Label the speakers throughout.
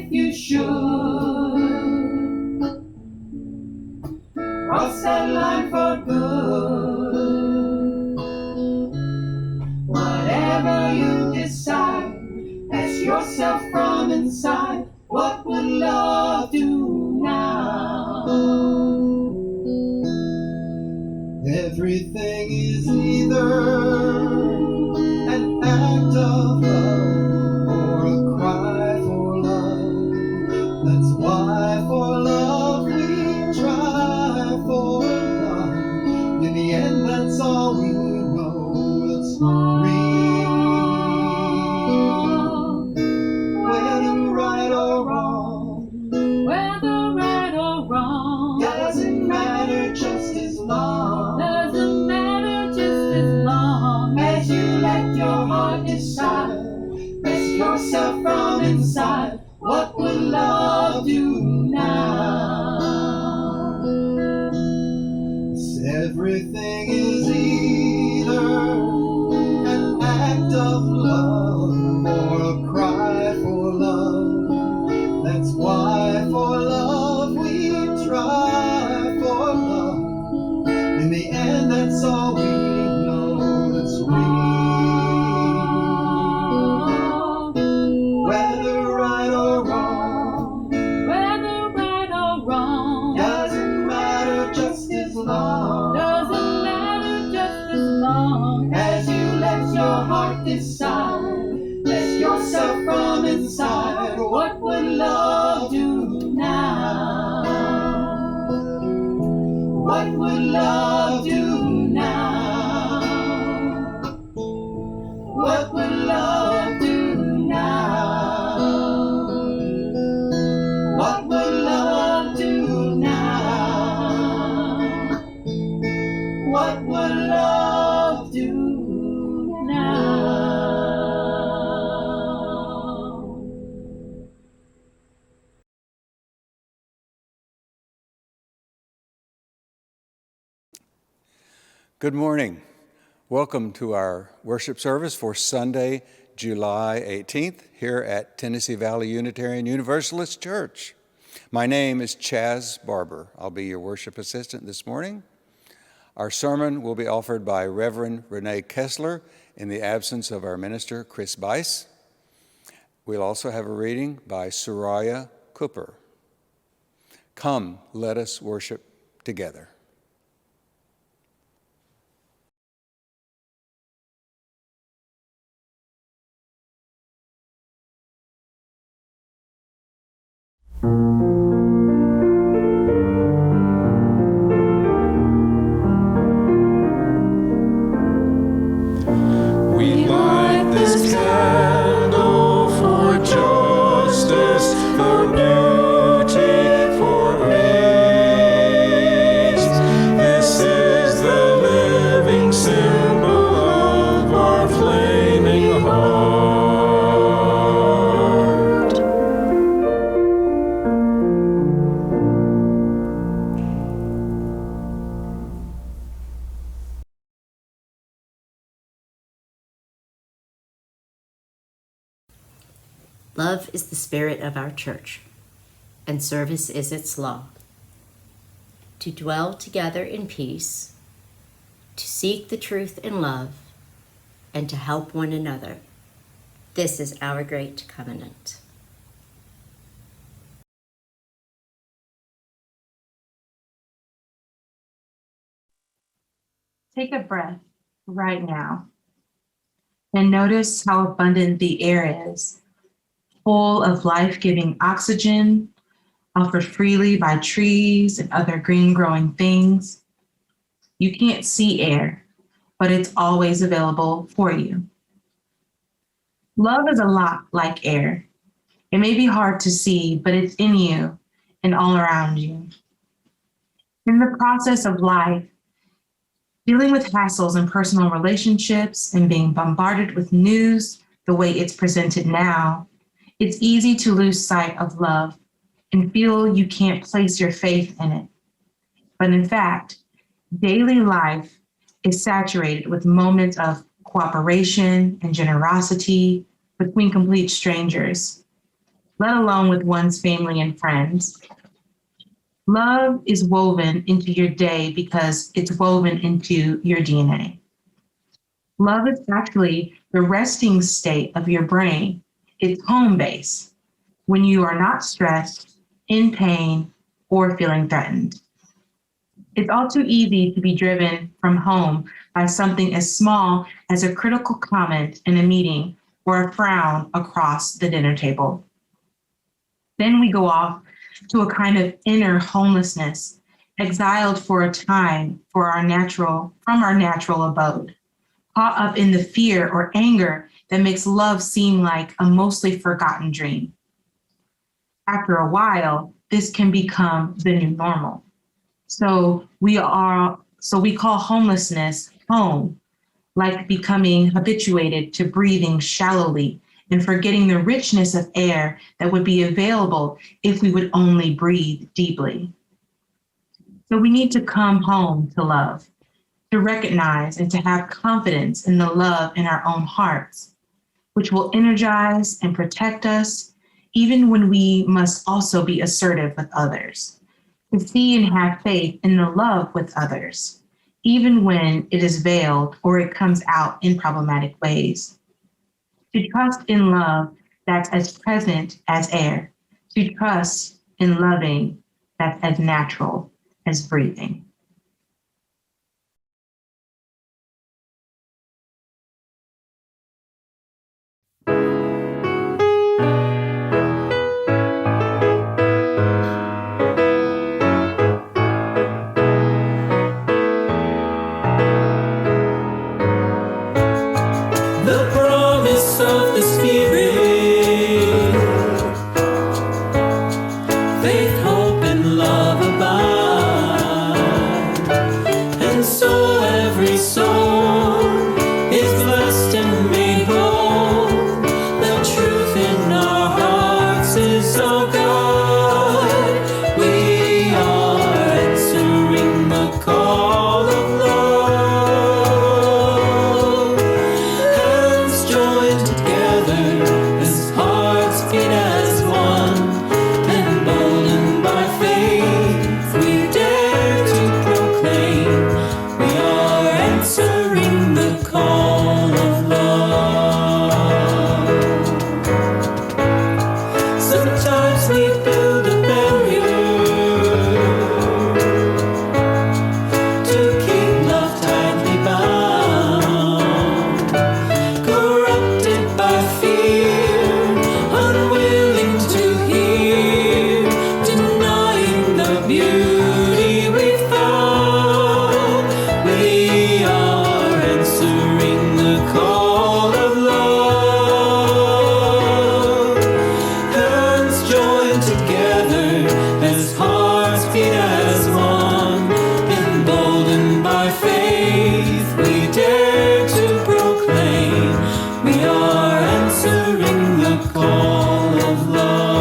Speaker 1: if you should cross that line for good. Whatever you decide, ask yourself from inside, what would love do now? Everything is either an act of love or a cry for love. That's why for love we try for love. In the end, that's all we know. It's real. Whether right or wrong, whether right or wrong, doesn't matter just as long. Doesn't matter just as long as you let your heart decide. Ask yourself from inside, what would love do now? 'Cause everything is either an act of love or a cry for love. That's why for love we try for love. In the end, that's all we know. It's real. Whether right or wrong, whether right or wrong, doesn't matter just as long. Doesn't matter just as long as you let your heart decide. Ask yourself from inside, what would love do now? What would love do now? What would love do now? What would love do now? What would love do now?
Speaker 2: Good morning. Welcome to our worship service for Sunday, July 18th, here at Tennessee Valley Unitarian Universalist Church. My name is Chaz Barber. I'll be your worship assistant this morning. Our sermon will be offered by Reverend Renee Kesler in the absence of our minister, Chris Bice. We'll also have a reading by Soraya Cooper. Come, let us worship together.
Speaker 3: Love is the spirit of our church, and service is its law. To dwell together in peace, to seek the truth in love, and to help one another. This is our great covenant.
Speaker 4: Take a breath right now and notice how abundant the air is, full of life-giving oxygen, offered freely by trees and other green-growing things. You can't see air, but it's always available for you. Love is a lot like air. It may be hard to see, but it's in you and all around you. In the process of life, dealing with hassles in personal relationships and being bombarded with news the way it's presented now, it's easy to lose sight of love and feel you can't place your faith in it. But in fact, daily life is saturated with moments of cooperation and generosity between complete strangers. let alone with one's family and friends. Love is woven into your day because it's woven into your DNA. Love is actually the resting state of your brain. It's home base when you are not stressed, in pain, or feeling threatened. It's all too easy to be driven from home by something as small as a critical comment in a meeting or a frown across the dinner table. Then we go off to a kind of inner homelessness, exiled for a time from our natural abode, caught up in the fear or anger that makes love seem like a mostly forgotten dream. After a while, this can become the new normal. So we call homelessness home, like becoming habituated to breathing shallowly and forgetting the richness of air that would be available if we would only breathe deeply. So we need to come home to love, to recognize and to have confidence in the love in our own hearts, which will energize and protect us, even when we must also be assertive with others, to see and have faith in the love with others, even when it is veiled or it comes out in problematic ways. To trust in love that's as present as air, to trust in loving that's as natural as breathing.
Speaker 1: The promise of the Spirit, faith, hope, and love abide, and so every soul is blessed and made whole. The truth in our hearts is so good. We are answering the call of love. Hands joined together as hearts beat as one, emboldened by faith, we dare to proclaim we are answering the call of love. Sometimes we build a barrier to keep love tightly bound, corrupted by fear, unwilling to hear, denying the beauty we found. We are answering the call of love. Hands joined together as hearts beat as one, emboldened by faith, we dare to proclaim we are answering the call of love.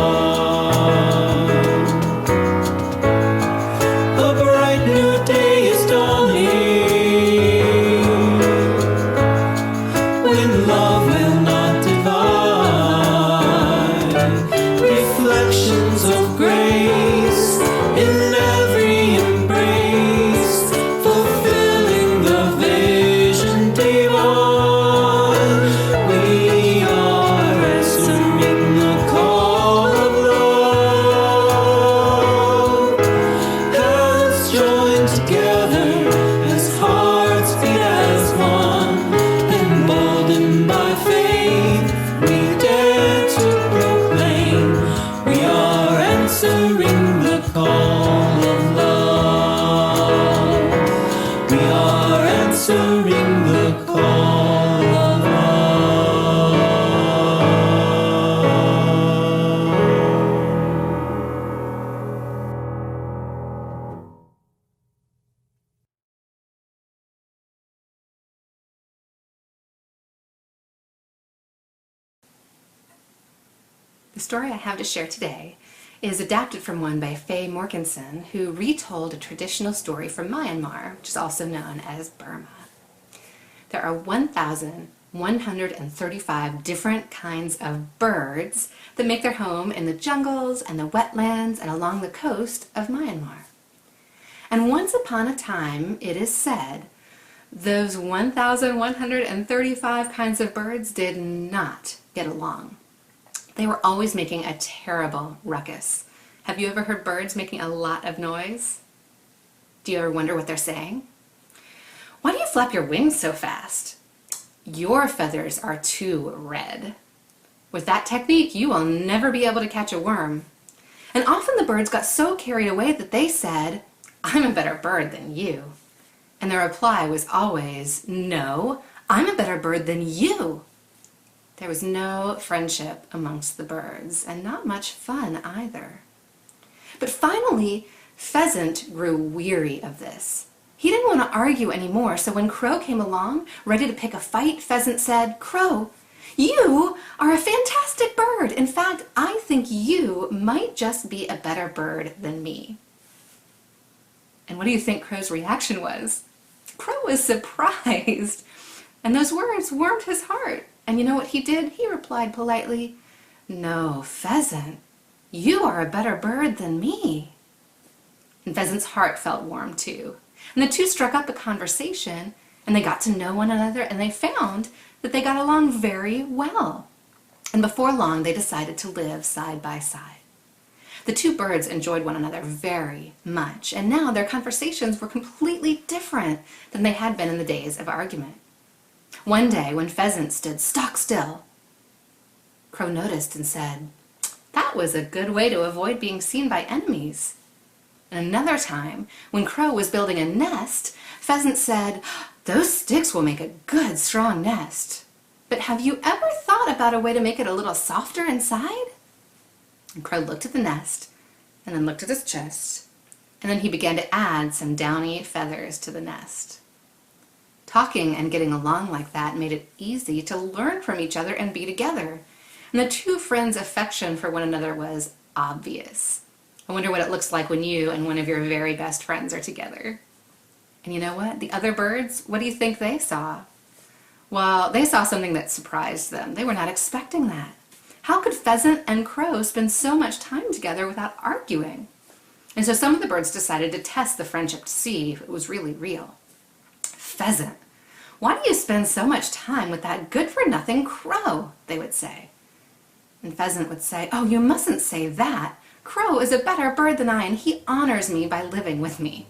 Speaker 1: A bright new day is dawning, when love will not divide. Reflections of grace in every embrace, fulfilling the vision divine. We are answering the call of love. Hands joined together as hearts beat as one, emboldened by faith, we dare to proclaim we are answering the call of love. We are answering the call of love.
Speaker 5: The story I have to share today is adapted from one by Faye Morkensen, who retold a traditional story from Myanmar, which is also known as Burma. There are 1,000 135 different kinds of birds that make their home in the jungles and the wetlands and along the coast of Myanmar. And once upon a time, it is said, those 1,135 kinds of birds did not get along. They were always making a terrible ruckus. Have you ever heard birds making a lot of noise? Do you ever wonder what they're saying? Why do you flap your wings so fast? Your feathers are too red. With that technique, you will never be able to catch a worm. And often the birds got so carried away that they said, I'm a better bird than you. And their reply was always, no, I'm a better bird than you. There was no friendship amongst the birds, and not much fun either. But finally, Pheasant grew weary of this. He didn't want to argue anymore, so when Crow came along, ready to pick a fight, Pheasant said, Crow, you are a fantastic bird. In fact, I think you might just be a better bird than me. And what do you think Crow's reaction was? Crow was surprised, and those words warmed his heart. And you know what he did? He replied politely, no, Pheasant, you are a better bird than me. And Pheasant's heart felt warm too. And the two struck up a conversation, and they got to know one another, and they found that they got along very well. And before long, they decided to live side by side. The two birds enjoyed one another very much, and now their conversations were completely different than they had been in the days of argument. One day, when Pheasant stood stock still, Crow noticed and said, that was a good way to avoid being seen by enemies. And another time, when Crow was building a nest, Pheasant said, those sticks will make a good, strong nest. But have you ever thought about a way to make it a little softer inside? And Crow looked at the nest, and then looked at his chest, and then he began to add some downy feathers to the nest. Talking and getting along like that made it easy to learn from each other and be together. And the two friends' affection for one another was obvious. I wonder what it looks like when you and one of your very best friends are together. And you know what? The other birds, what do you think they saw? Well, they saw something that surprised them. They were not expecting that. How could Pheasant and Crow spend so much time together without arguing? And so some of the birds decided to test the friendship to see if it was really real. Pheasant, why do you spend so much time with that good-for-nothing Crow? They would say. And Pheasant would say, oh, you mustn't say that. Crow is a better bird than I, and he honors me by living with me.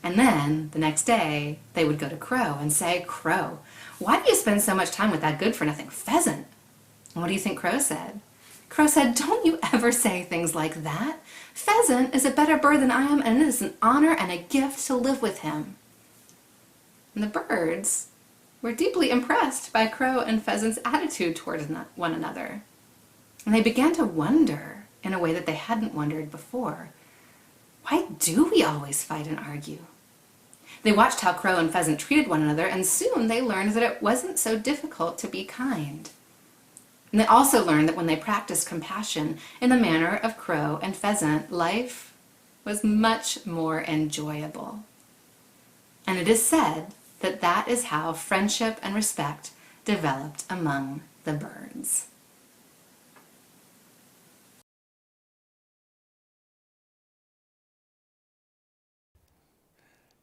Speaker 5: And then, the next day, they would go to Crow and say, Crow, why do you spend so much time with that good-for-nothing Pheasant? And what do you think Crow said? Crow said, don't you ever say things like that. Pheasant is a better bird than I am, and it is an honor and a gift to live with him. And the birds were deeply impressed by Crow and Pheasant's attitude toward one another. And they began to wonder, in a way that they hadn't wondered before, why do we always fight and argue? They watched how Crow and Pheasant treated one another, and soon they learned that it wasn't so difficult to be kind. And they also learned that when they practiced compassion in the manner of Crow and Pheasant, life was much more enjoyable. And it is said that that is how friendship and respect developed among the birds.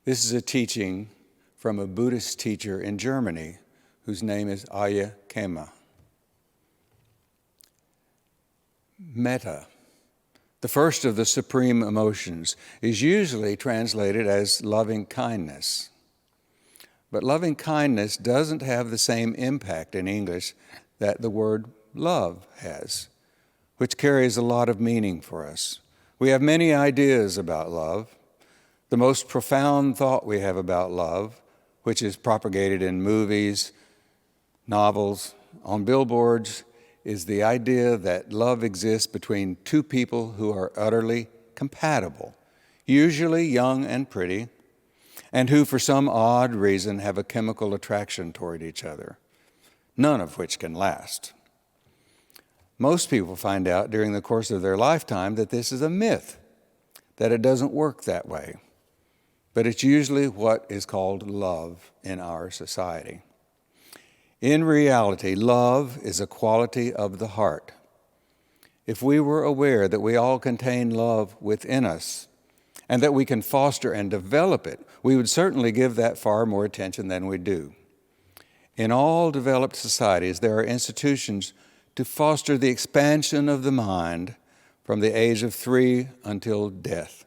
Speaker 2: This is a teaching from a Buddhist teacher in Germany whose name is Aya Kema. Metta, the first of the supreme emotions, is usually translated as loving kindness. But loving kindness doesn't have the same impact in English that the word love has, which carries a lot of meaning for us. We have many ideas about love. The most profound thought we have about love, which is propagated in movies, novels, on billboards, is the idea that love exists between two people who are utterly compatible, usually young and pretty, and who for some odd reason have a chemical attraction toward each other, none of which can last. Most people find out during the course of their lifetime that this is a myth, that it doesn't work that way. But it's usually what is called love in our society. In reality, love is a quality of the heart. If we were aware that we all contain love within us and that we can foster and develop it, we would certainly give that far more attention than we do. In all developed societies, there are institutions to foster the expansion of the mind from the age of 3 until death.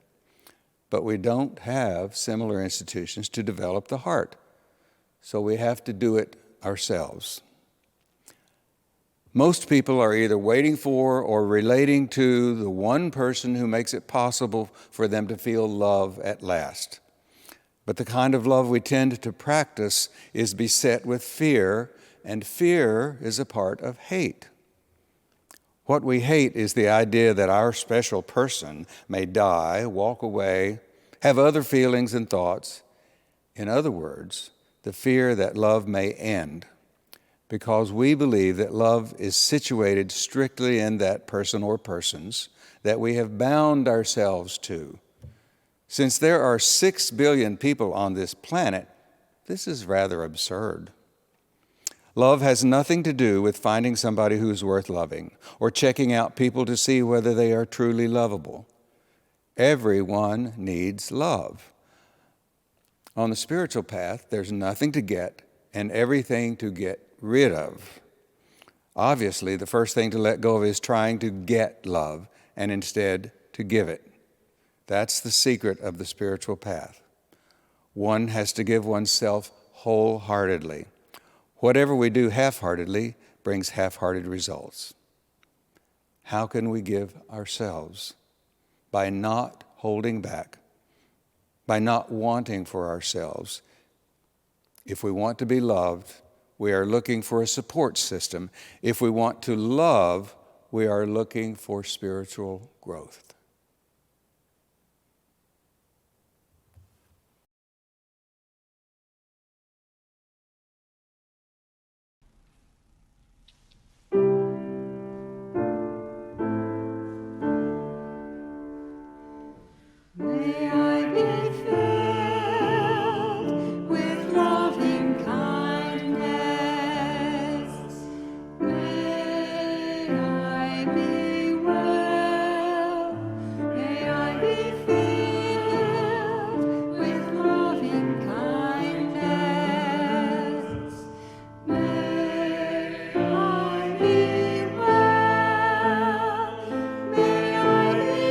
Speaker 2: But we don't have similar institutions to develop the heart, so we have to do it ourselves. Most people are either waiting for or relating to the one person who makes it possible for them to feel love at last. But the kind of love we tend to practice is beset with fear, and fear is a part of hate. What we hate is the idea that our special person may die, walk away, have other feelings and thoughts. In other words, the fear that love may end, because we believe that love is situated strictly in that person or persons that we have bound ourselves to. Since there are 6 billion people on this planet, this is rather absurd. Love has nothing to do with finding somebody who's worth loving or checking out people to see whether they are truly lovable. Everyone needs love. On the spiritual path, there's nothing to get and everything to get rid of. Obviously, the first thing to let go of is trying to get love and instead to give it. That's the secret of the spiritual path. One has to give oneself wholeheartedly. Whatever we do half-heartedly brings half-hearted results. How can we give ourselves? By not holding back, by not wanting for ourselves. If we want to be loved, we are looking for a support system. If we want to love, we are looking for spiritual growth.
Speaker 1: May I be filled with loving kindness. May I be well. May I be filled with loving kindness. May I be well. May I be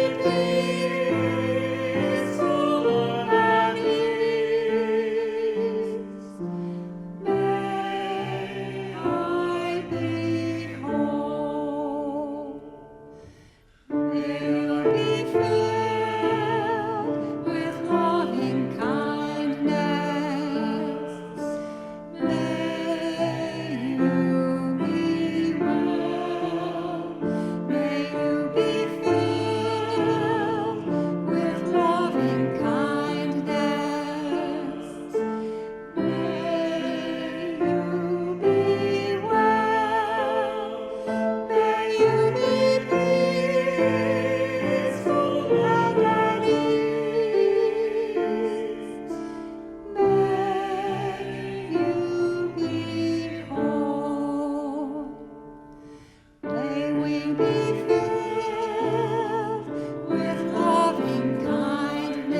Speaker 1: peaceful and ease. May I be whole. May I be filled with loving kindness. May you be well. May you be filled with loving kindness. May you be well. May you be peaceful and at ease. May you be whole. May we be filled with loving kindness.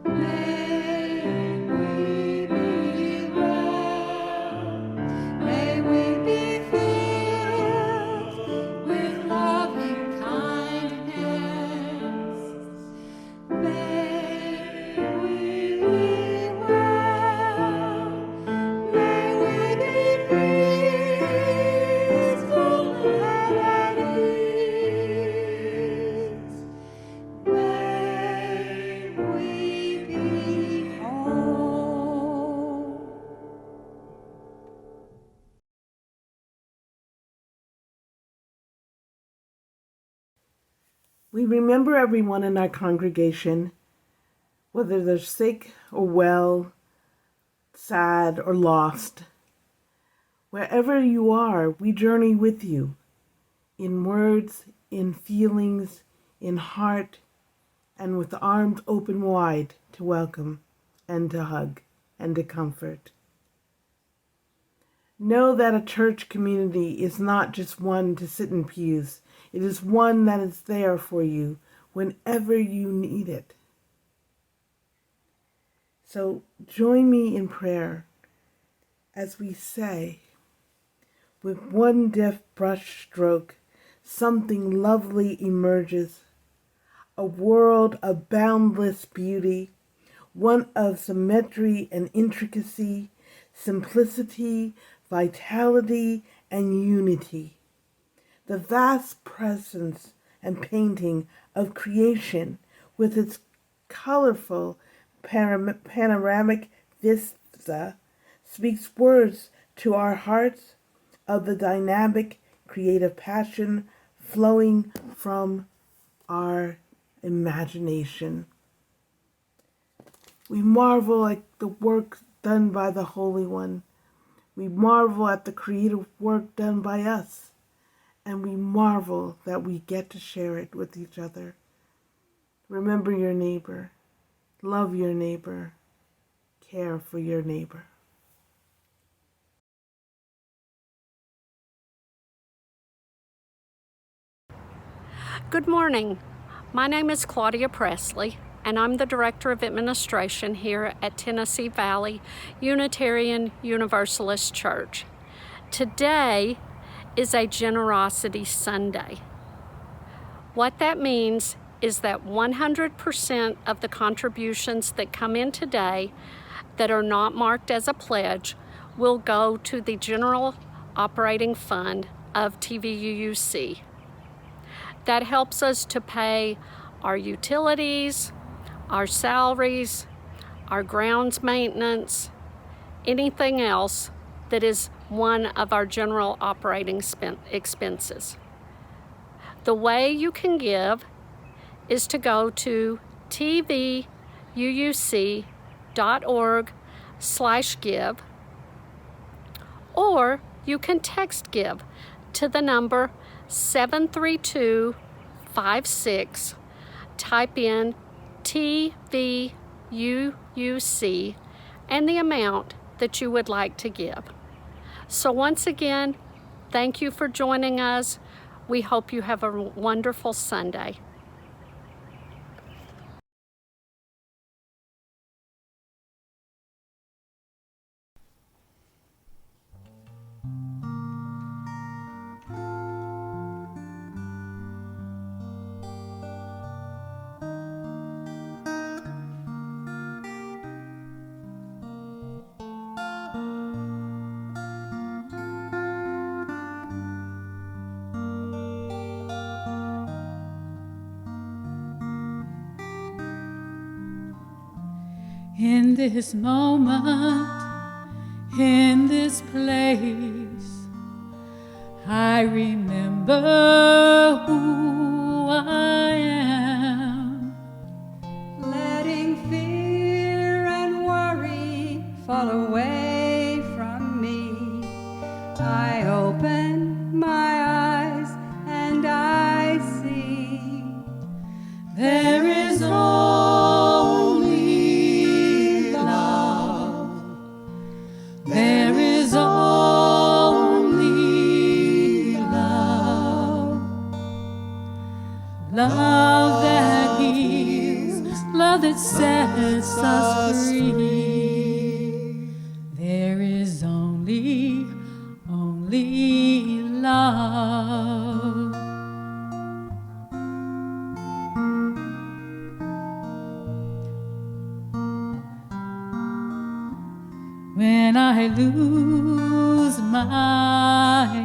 Speaker 1: May we be well. May we be filled with loving kindness. May we be well. May we be peaceful and at ease. May we be whole.
Speaker 6: We remember everyone in our congregation, whether they're sick or well, sad or lost. Wherever you are, we journey with you, in words, in feelings, in heart, and with arms open wide to welcome and to hug and to comfort. Know that a church community is not just one to sit in pews. It is one that is there for you whenever you need it. So join me in prayer as we say, with one deft brush stroke, something lovely emerges, a world of boundless beauty, one of symmetry and intricacy, simplicity, vitality, and unity. The vast presence and painting of creation with its colorful panoramic vista speaks words to our hearts of the dynamic creative passion flowing from our imagination. We marvel at the work done by the Holy One. We marvel at the creative work done by us. And we marvel that we get to share it with each other. Remember your neighbor. Love your neighbor. Care for your neighbor.
Speaker 7: Good morning. My name is Claudia Presley, and I'm the Director of Administration here at Tennessee Valley Unitarian Universalist Church. Today is a Generosity Sunday. What that means is that 100% of the contributions that come in today that are not marked as a pledge will go to the General Operating Fund of TVUUC. That helps us to pay our utilities, our salaries, our grounds maintenance, anything else that is one of our general operating expenses. The way you can give is to go to tvuuc.org/give, or you can text give to the number 73256, type in TVUUC and the amount that you would like to give. So once again, thank you for joining us. We hope you have a wonderful Sunday.
Speaker 1: In this moment, in this place, I remember who I am. Letting fear and worry fall away from me, I open my eyes and I see there is only love. There is only love. Love that heals, love that sets us free. There is only love. When I lose myself,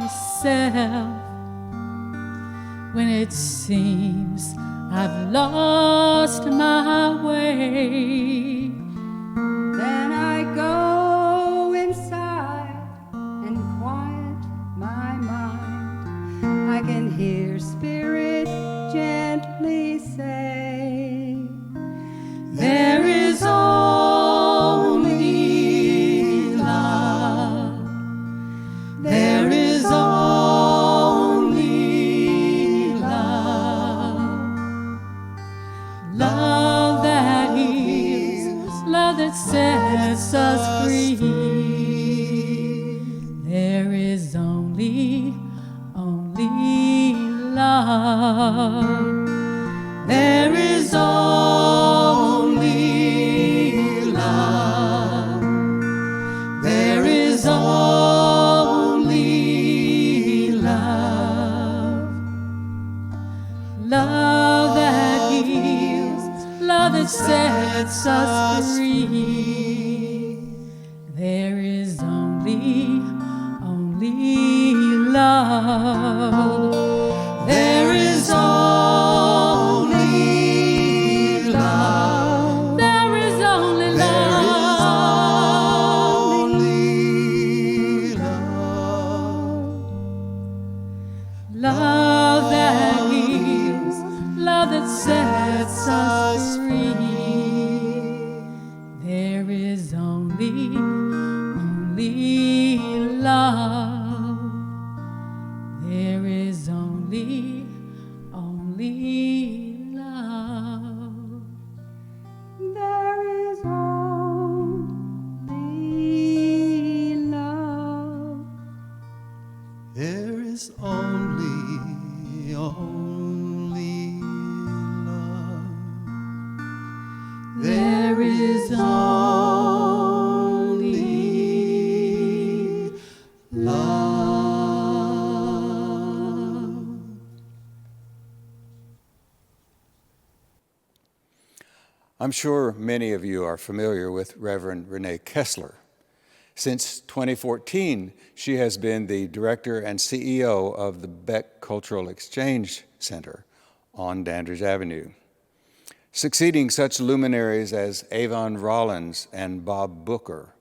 Speaker 1: when it seems I've lost my way, then I go inside and quiet my mind. I can hear Spirit gently say, there is only love. There is only love. Love that heals, love that sets us free. There love. There is only love. There is only love. Love that heals, love that sets us free. There is only love. There is only love. There is only love. Love that heals, love that sets us free. There is only love. There is only love. There is only love.
Speaker 8: There is only love.
Speaker 1: There is only love.
Speaker 2: I'm sure many of you are familiar with Reverend Renee Kesler. Since 2014, she has been the director and CEO of the Beck Cultural Exchange Center on Dandridge Avenue, succeeding such luminaries as Avon Rollins and Bob Booker.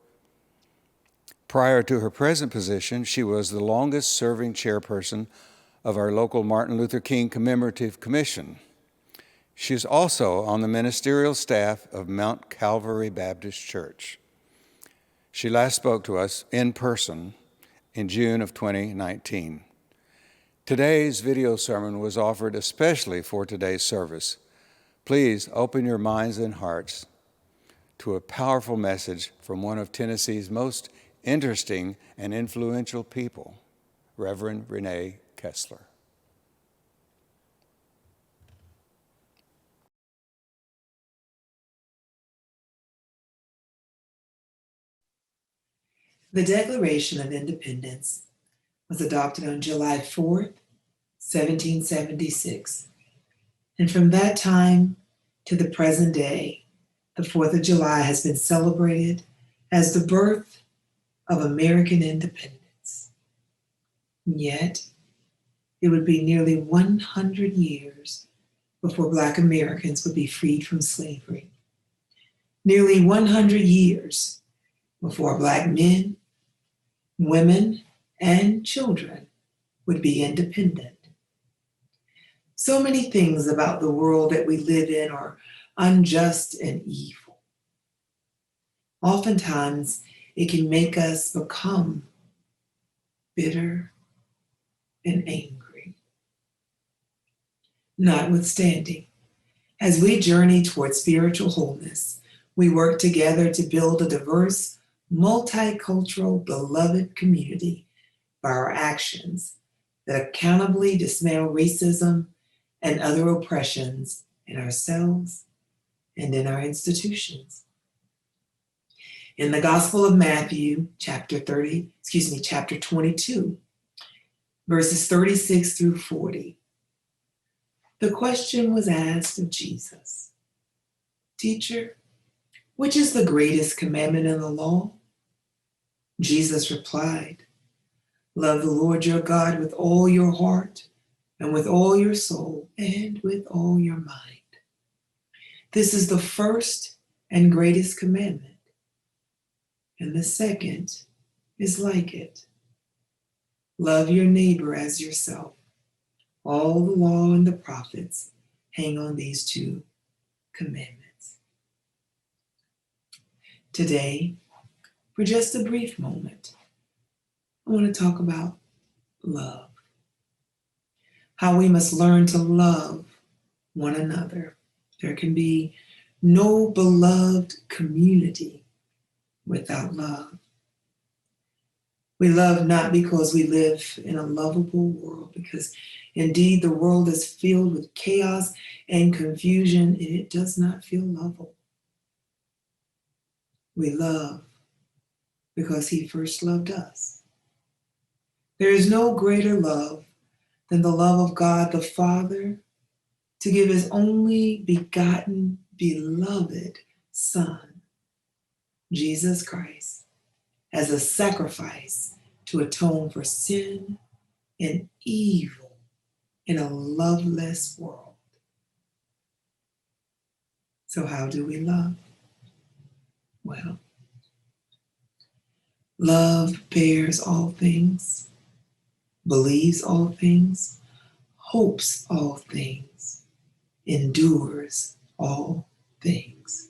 Speaker 2: Prior to her present position, she was the longest-serving chairperson of our local Martin Luther King Commemorative Commission. She is also on the Ministerial Staff of Mt. Calvary Baptist Church. She last spoke to us in person in June of 2019. Today's video sermon was offered especially for today's service. Please open your minds and hearts to a powerful message from one of Tennessee's most interesting and influential people, Reverend Renee Kesler.
Speaker 9: The Declaration of Independence was adopted on July 4th, 1776. And from that time to the present day, the 4th of July has been celebrated as the birth of American independence. Yet, it would be nearly 100 years before Black Americans would be freed from slavery. Nearly 100 years before Black men, women, and children would be independent. So many things about the world that we live in are unjust and evil. Oftentimes, it can make us become bitter and angry. Notwithstanding, as we journey toward spiritual wholeness, we work together to build a diverse, multicultural, beloved community by our actions that accountably dismantle racism and other oppressions in ourselves and in our institutions. In the Gospel of Matthew, chapter 22, verses 36 through 40, the question was asked of Jesus, "Teacher, which is the greatest commandment in the law?" Jesus replied, "Love the Lord your God with all your heart and with all your soul and with all your mind. This is the first and greatest commandment. And the second is like it. Love your neighbor as yourself. All the law and the prophets hang on these two commandments." Today, for just a brief moment, I want to talk about love. How we must learn to love one another. There can be no beloved community without love. We love not because we live in a lovable world, because indeed the world is filled with chaos and confusion, and it does not feel lovable. We love because he first loved us. There is no greater love than the love of God the Father to give his only begotten, beloved Son, Jesus Christ, as a sacrifice to atone for sin and evil in a loveless world. So how do we love? Well, love bears all things, believes all things, hopes all things, endures all things.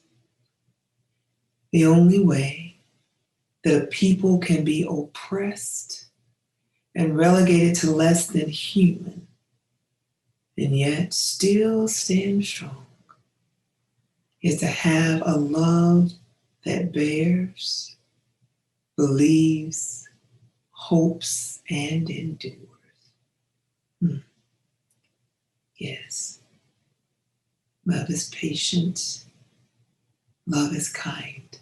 Speaker 9: The only way that a people can be oppressed and relegated to less than human, and yet still stand strong, is to have a love that bears, believes, hopes, and endures. Yes. Love is patient. Love is kind.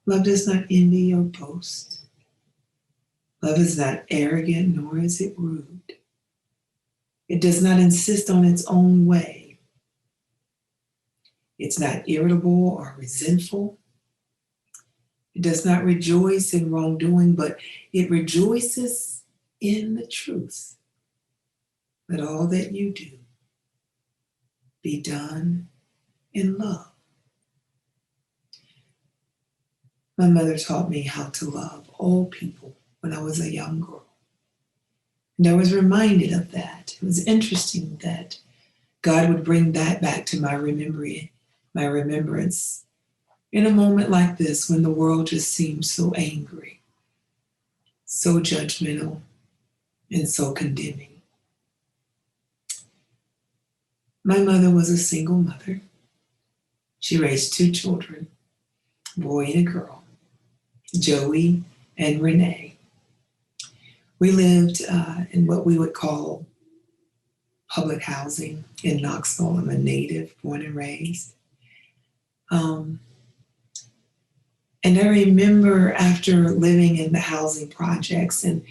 Speaker 9: Love does not envy or boast. Love is not arrogant, nor is it rude. It does not insist on its own way. It's not irritable or resentful. It does not rejoice in wrongdoing, but it rejoices in the truth. Let all that you do be done in love. My mother taught me how to love all people when I was a young girl. And I was reminded of that. It was interesting that God would bring that back to my remembrance in a moment like this when the world just seems so angry, so judgmental, and so condemning. My mother was a single mother. She raised 2 children, a boy and a girl, Joey and Renee. We lived in what we would call public housing in Knoxville. I'm a native, born and raised. And I remember after living in the housing projects and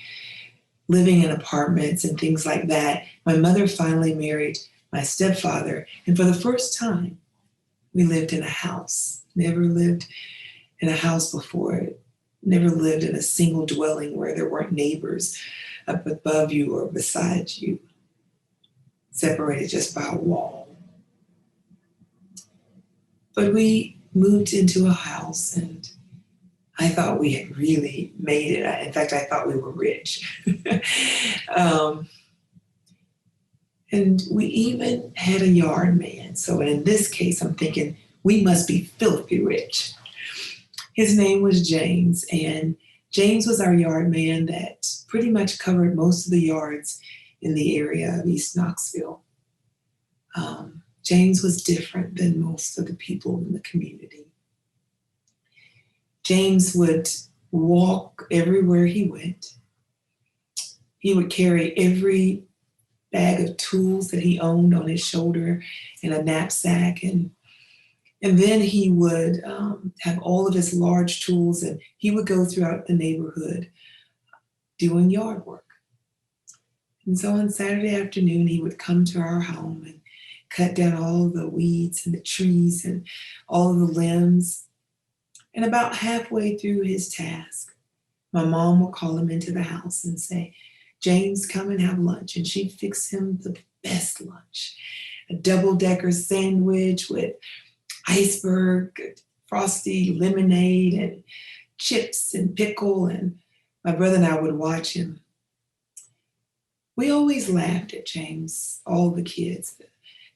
Speaker 9: living in apartments and things like that, my mother finally married my stepfather. And for the first time, we lived in a house. Never lived in a house before. Never lived in a single dwelling where there weren't neighbors up above you or beside you, separated just by a wall. But we moved into a house and I thought we had really made it. In fact, I thought we were rich. And we even had a yard man. So in this case, I'm thinking we must be filthy rich. His name was James, and James was our yard man that pretty much covered most of the yards in the area of East Knoxville. James was different than most of the people in the community. James would walk everywhere he went. He would carry every bag of tools that he owned on his shoulder in a knapsack, and then he would have all of his large tools, and he would go throughout the neighborhood doing yard work. And so on Saturday afternoon, he would come to our home and cut down all the weeds and the trees and all of the limbs. And about halfway through his task, my mom would call him into the house and say, "James, come and have lunch." And she'd fix him the best lunch, a double-decker sandwich with iceberg, frosty lemonade, and chips and pickle. And my brother and I would watch him. We always laughed at James, all the kids.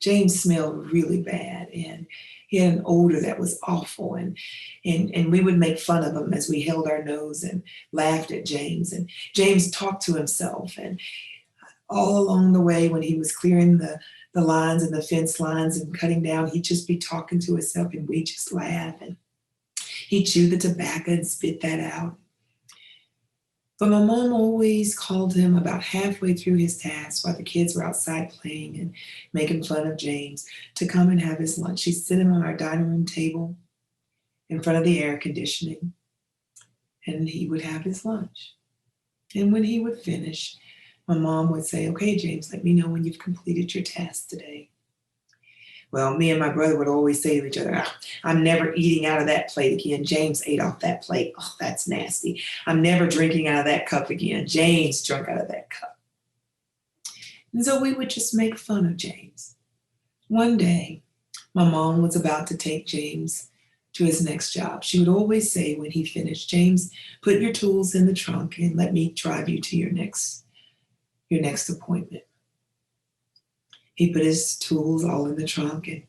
Speaker 9: James smelled really bad, and he had an odor that was awful, and we would make fun of him as we held our nose and laughed at James. And James talked to himself, and all along the way when he was clearing the lines and the fence lines and cutting down, he'd just be talking to himself, and we'd just laugh. And he'd chew the tobacco and spit that out. But my mom always called him about halfway through his task while the kids were outside playing and making fun of James to come and have his lunch. She'd sit him on our dining room table in front of the air conditioning, and he would have his lunch. And when he would finish, my mom would say, "Okay, James, let me know when you've completed your task today." Well, me and my brother would always say to each other, "I'm never eating out of that plate again. James ate off that plate. Oh, that's nasty. I'm never drinking out of that cup again. James drank out of that cup." And so we would just make fun of James. One day, my mom was about to take James to his next job. She would always say when he finished, "James, put your tools in the trunk and let me drive you to your next appointment." He put his tools all in the trunk and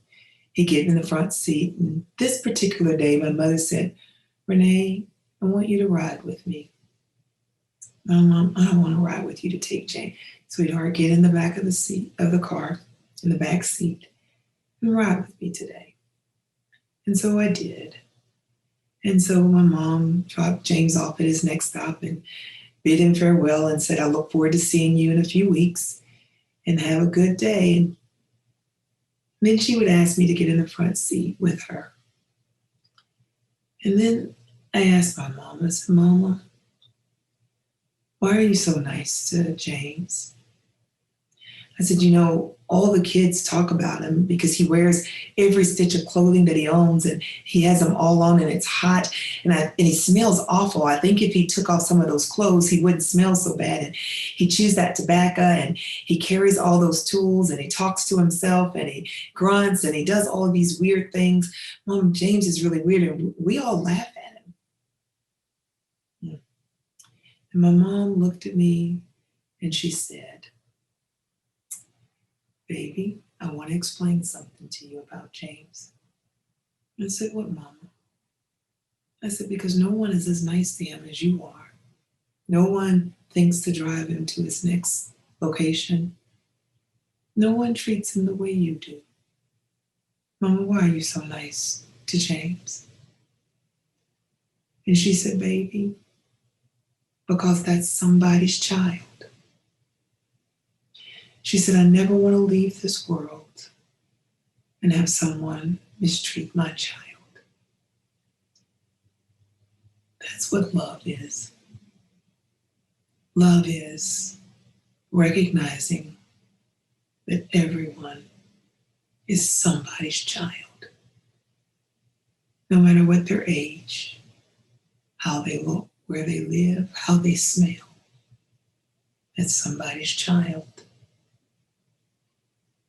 Speaker 9: he'd get in the front seat. And this particular day, my mother said, "Renee, I want you to ride with me." "No, Mom, I don't want to ride with you to take James." "Sweetheart, get in the back of the seat of the car, in the back seat, and ride with me today." And so I did. And so my mom dropped James off at his next stop and bid him farewell and said, "I look forward to seeing you in a few weeks and have a good day." And then she would ask me to get in the front seat with her. And then I asked my mom, I said, "Mama, why are you so nice to James?" I said, all the kids talk about him because he wears every stitch of clothing that he owns and he has them all on and it's hot and he smells awful. I think if he took off some of those clothes, he wouldn't smell so bad. And he chews that tobacco and he carries all those tools and he talks to himself and he grunts and he does all of these weird things. Mom, James is really weird. And we all laugh at him. And my mom looked at me and she said, "Baby, I want to explain something to you about James." I said, "What, Mama?" I said, "Because no one is as nice to him as you are. No one thinks to drive him to his next location. No one treats him the way you do. Mama, why are you so nice to James?" And she said, "Baby, because that's somebody's child." She said, "I never want to leave this world and have someone mistreat my child." That's what love is. Love is recognizing that everyone is somebody's child, no matter what their age, how they look, where they live, how they smell. That's somebody's child.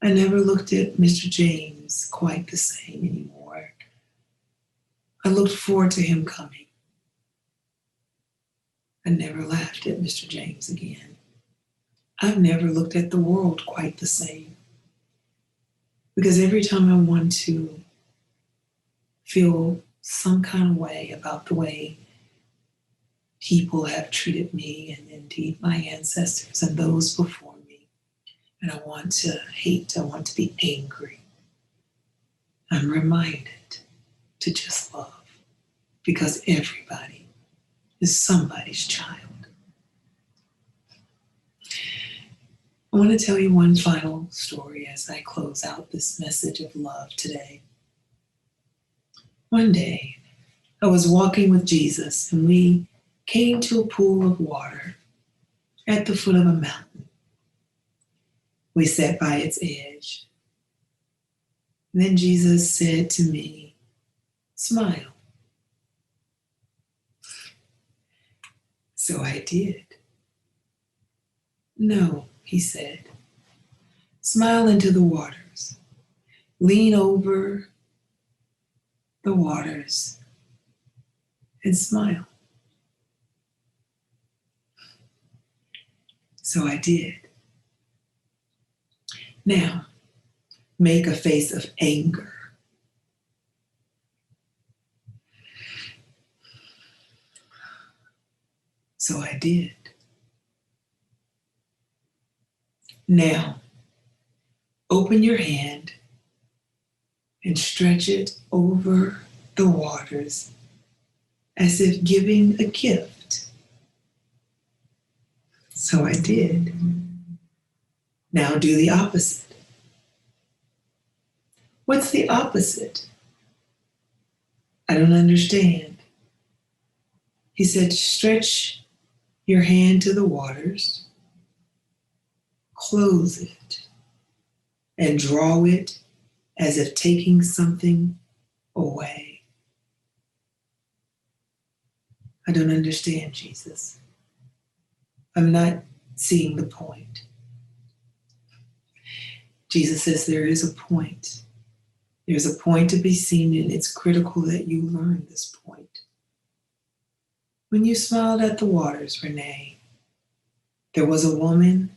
Speaker 9: I never looked at Mr. James quite the same anymore. I looked forward to him coming. I never laughed at Mr. James again. I've never looked at the world quite the same. Because every time I want to feel some kind of way about the way people have treated me and indeed my ancestors and those before me, and I want to hate, I want to be angry, I'm reminded to just love, because everybody is somebody's child. I want to tell you one final story as I close out this message of love today. One day, I was walking with Jesus and we came to a pool of water at the foot of a mountain. We sat by its edge. And then Jesus said to me, "Smile." So I did. "No," he said. "Smile into the waters. Lean over the waters and smile." So I did. Now, make a face of anger. So I did. Now, open your hand and stretch it over the waters as if giving a gift. So I did. Now do the opposite. What's the opposite? I don't understand. He said, stretch your hand to the waters, close it, and draw it as if taking something away. I don't understand, Jesus. I'm not seeing the point. Jesus says there is a point. There's a point to be seen, and it's critical that you learn this point. When you smiled at the waters, Renee, there was a woman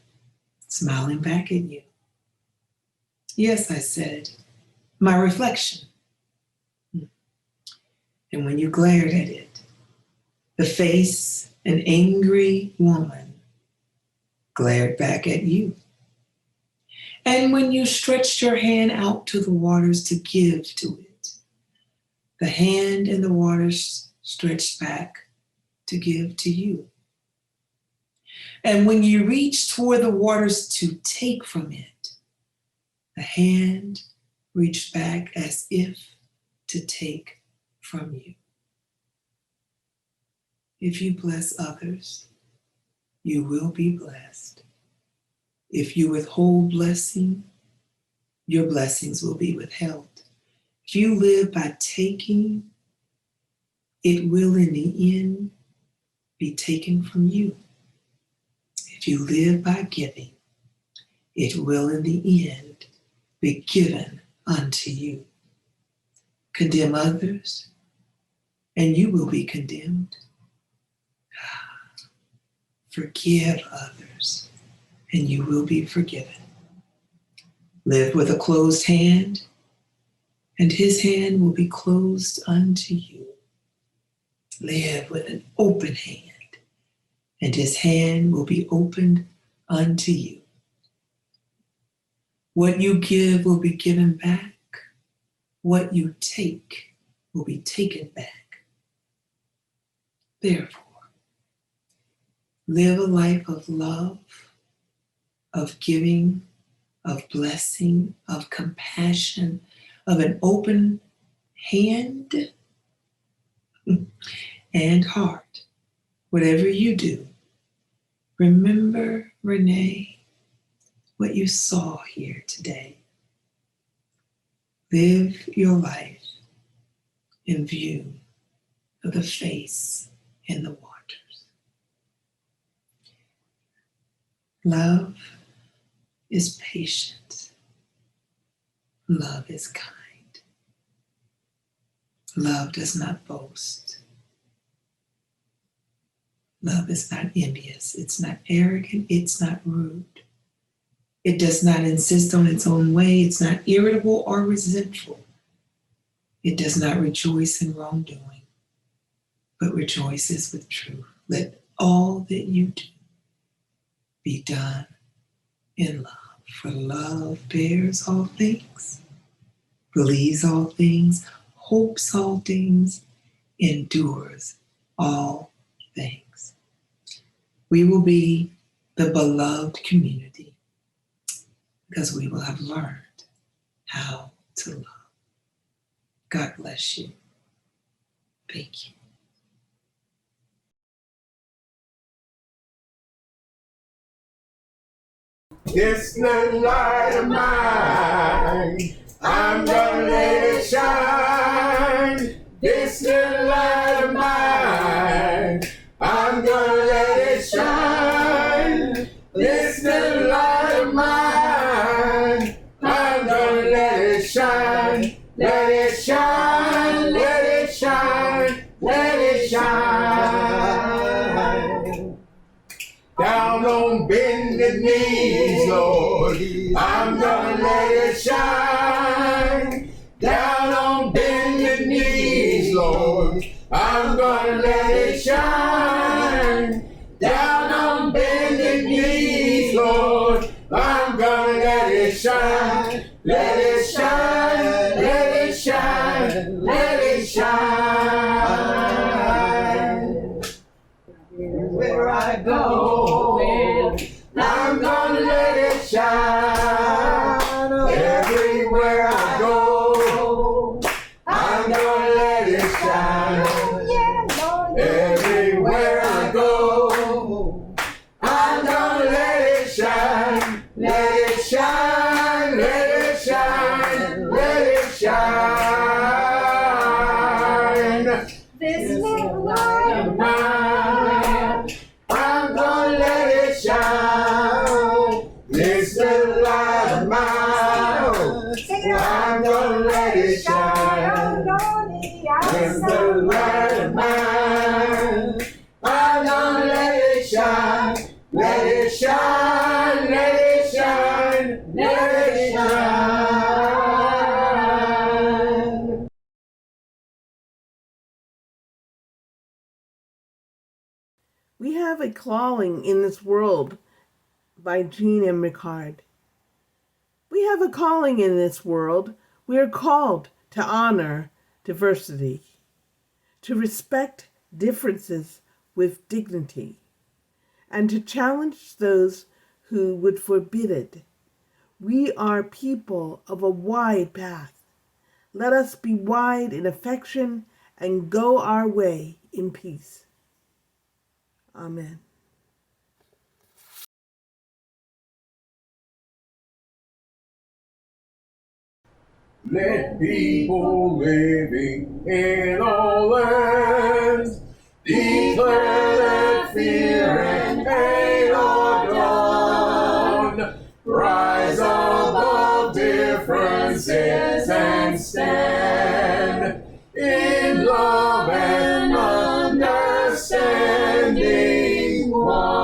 Speaker 9: smiling back at you. Yes, I said, my reflection. And when you glared at it, the face, an angry woman, glared back at you. And when you stretched your hand out to the waters to give to it, the hand and the waters stretched back to give to you. And when you reached toward the waters to take from it, the hand reached back as if to take from you. If you bless others, you will be blessed. If you withhold blessing, your blessings will be withheld. If you live by taking, it will in the end be taken from you. If you live by giving, it will in the end be given unto you. Condemn others, and you will be condemned. Forgive others, and you will be forgiven. Live with a closed hand, and his hand will be closed unto you. Live with an open hand, and his hand will be opened unto you. What you give will be given back. What you take will be taken back. Therefore, live a life of love, of giving, of blessing, of compassion, of an open hand and heart. Whatever you do, remember, Renee, what you saw here today. Live your life in view of the face in the waters. Love is patient. Love is kind. Love does not boast. Love is not envious. It's not arrogant. It's not rude. It does not insist on its own way. It's not irritable or resentful. It does not rejoice in wrongdoing, but rejoices with truth. Let all that you do be done in love. For love bears all things, believes all things, hopes all things, endures all things. We will be the beloved community because we will have learned how to love. God bless you. Thank you.
Speaker 10: This little light of mine, I'm gonna let it shine. This little light of mine, I'm gonna let it shine. This little light of mine, I'm gonna let it shine. Let it shine, let it shine, let it shine. Down on bended knees, Lord, I'm gonna let it shine. Down on bended knees, Lord, I'm gonna let it shine. Down on bended knees, Lord, I'm gonna let it shine. Let it shine, let it shine, let it shine. Where I go, Let it shine, let it shine, let it shine.
Speaker 6: We have a calling in this world by Jean M. Ricard. We have a calling in this world. We are called to honor diversity, to respect differences with dignity, and to challenge those who would forbid it. We are people of a wide path. Let us be wide in affection and go our way in peace. Amen.
Speaker 10: Let people living in all lands declare that fear and hate are gone. Rise above differences and stand in love and understanding one.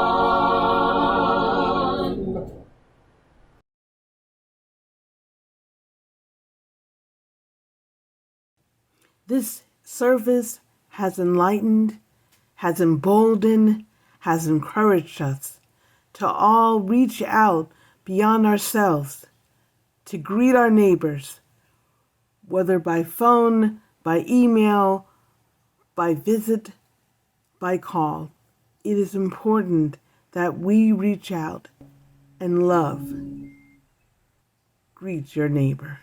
Speaker 6: This service has enlightened, has emboldened, has encouraged us to all reach out beyond ourselves, to greet our neighbors, whether by phone, by email, by visit, by call. It is important that we reach out and love. Greet your neighbor.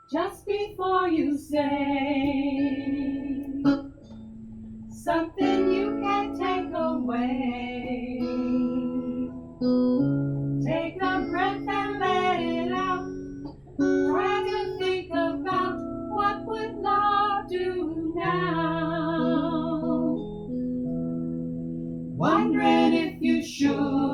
Speaker 1: Just before you say something you can't take away, take a breath and let it out. Try to think about what would love do now. Wondering if you should